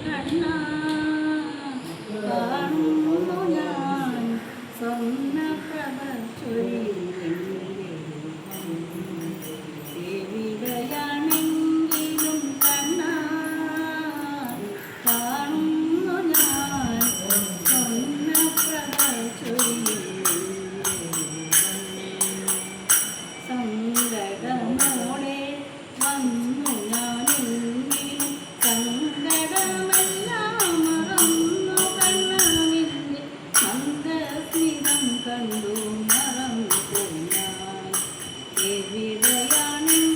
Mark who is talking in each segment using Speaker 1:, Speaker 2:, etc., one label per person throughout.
Speaker 1: കണ്ണാ കാണുന്നു ഞാൻ സ്വർണ്ണപ്രഭ എവിടെയാണെങ്കിലും കണ്ണാ കാണുന്നു ഞാൻ സ്വർണ്ണപ്രഭ സങ്കടമോടെ വന്നു ഞാനെങ്കിലും സങ്കടമെല്ലാം മറന്നു കണ്ണാനിന്റെ മന്ദസ്മിതം കണ്ടു മറന്നു ഞാൻ എവിടെയാണെങ്കിലും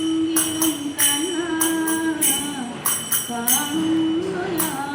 Speaker 1: കണ്ണാ കാണുന്നു ഞാൻ